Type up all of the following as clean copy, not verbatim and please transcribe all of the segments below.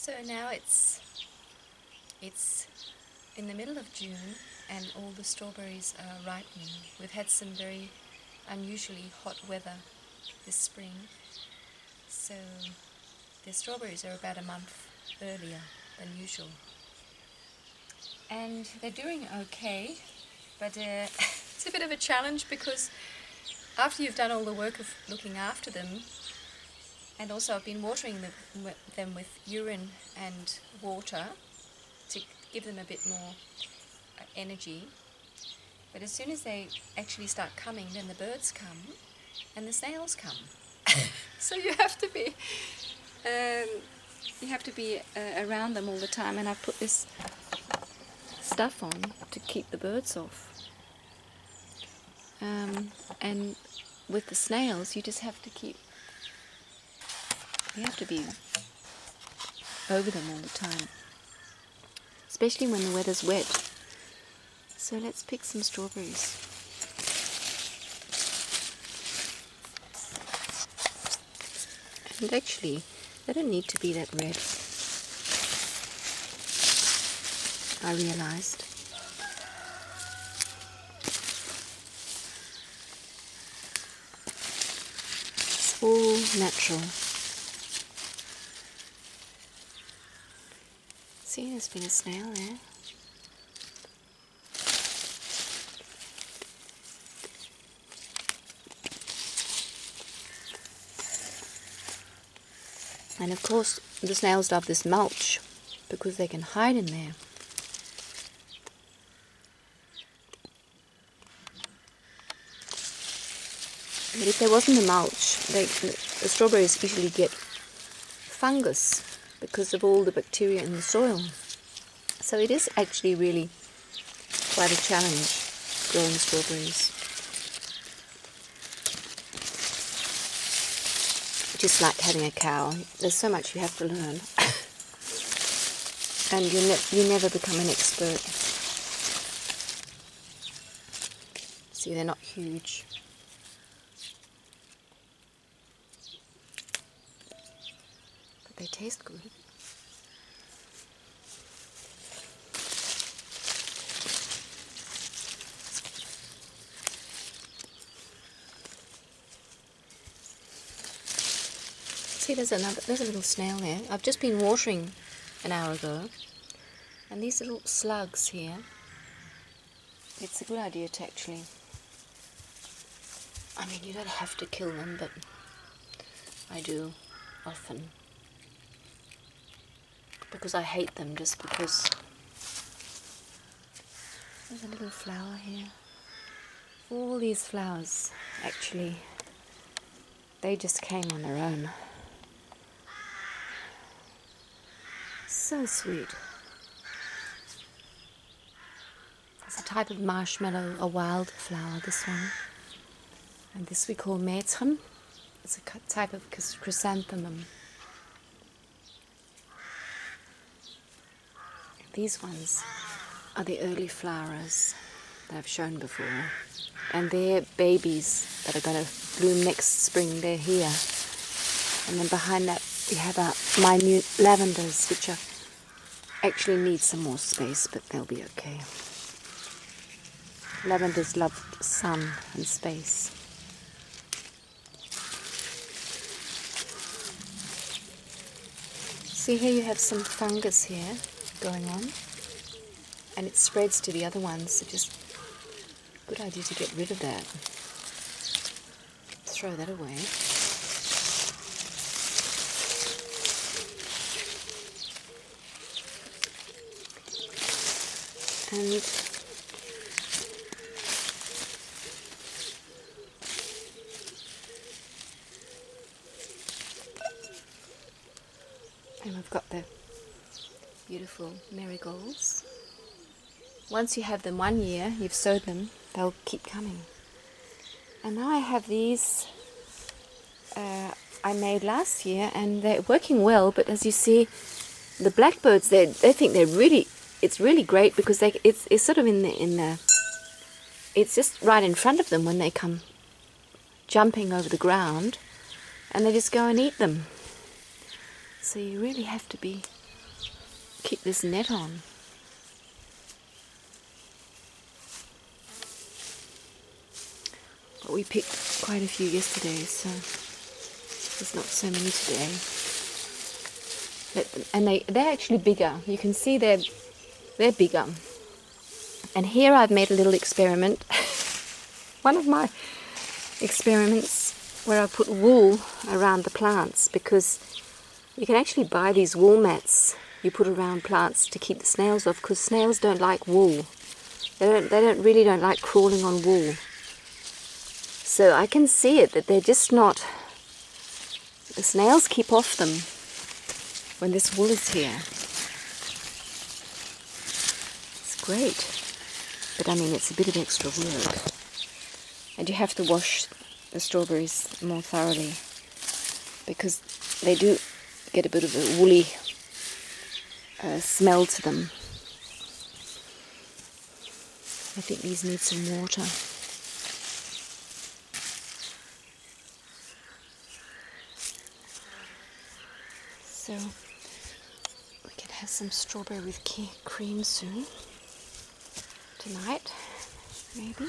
So now it's in the middle of June and all the strawberries are ripening. We've had some very unusually hot weather this spring, so the strawberries are about a month earlier than usual. And they're doing okay, but it's a bit of a challenge because after you've done all the work of looking after them, and also I've been watering them with urine and water to give them a bit more energy. But as soon as they actually start coming, then the birds come and the snails come. So you have to be around them all the time. And I've put this stuff on to keep the birds off. And with the snails, you just have to be over them all the time, especially when the weather's wet. So let's pick some strawberries. And actually, they don't need to be that red, I realized. It's all natural. See, there's been a snail there. And of course, the snails love this mulch because they can hide in there. But if there wasn't a mulch, the strawberries usually get fungus because of all the bacteria in the soil. So it is actually really quite a challenge growing strawberries. Just like having a cow, there's so much you have to learn. And you never become an expert. See, they're not huge. But they taste good. See, there's a little snail there. I've just been watering an hour ago. And these little slugs here, it's a good idea to actually, I mean, you don't have to kill them, but I do often. Because I hate them, just because. There's a little flower here. All these flowers, actually, they just came on their own. So sweet. It's a type of marshmallow, a wild flower, this one. And this we call maitrum. It's a type of chrysanthemum. These ones are the early flowers that I've shown before. And they're babies that are going to bloom next spring. They're here. And then behind that we have our minute lavenders, which actually need some more space, but they'll be okay. Lavenders love sun and space. See, here you have some fungus here going on, and it spreads to the other ones, so just a good idea to get rid of that. Throw that away. And we've got the beautiful marigolds. Once you have them 1 year, you've sowed them, they'll keep coming. And now I have these I made last year, and they're working well, but as you see, the blackbirds, they think it's really great because it's sort of in the it's just right in front of them when they come jumping over the ground, and they just go and eat them. So you really have to be keep this net on. But we picked quite a few yesterday, so there's not so many today. And they're actually bigger. You can see they're bigger. And here I've made a little experiment. One of my experiments where I put wool around the plants, because you can actually buy these wool mats you put around plants to keep the snails off, because snails don't like wool. They really don't like crawling on wool. So I can see it that they're just not. The snails keep off them when this wool is here. It's great. But I mean, it's a bit of extra work. And you have to wash the strawberries more thoroughly, because they do get a bit of a woolly smell to them. I think these need some water. So we can have some strawberry with cream soon. Tonight, maybe.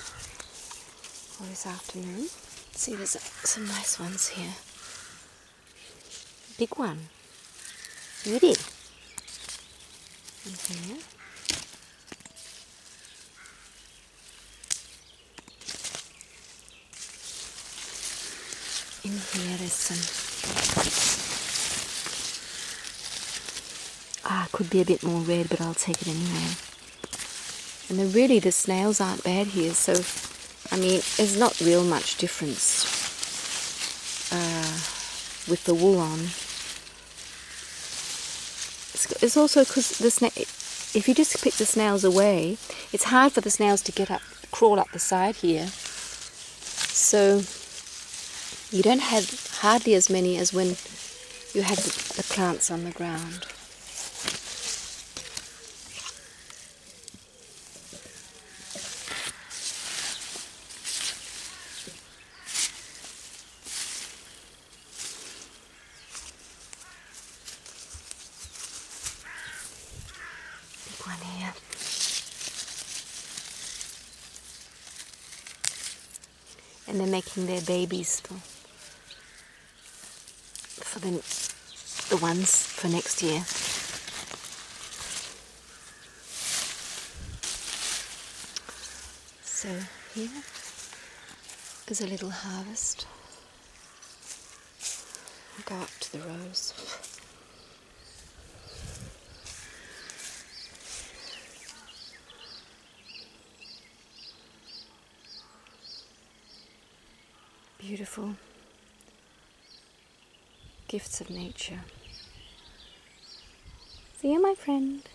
Or this afternoon. See, there's some nice ones here. Big one. Beauty. And here. In here there's some. Could be a bit more red, but I'll take it anyway. And the snails aren't bad here, so I mean, there's not real much difference with the wool on. It's also because if you just pick the snails away, it's hard for the snails to crawl up the side here. So you don't have hardly as many as when you have the plants on the ground. One here. And they're making their babies for the ones for next year. So here is a little harvest. I'll go up to the rows. Beautiful gifts of nature. See you, my friend.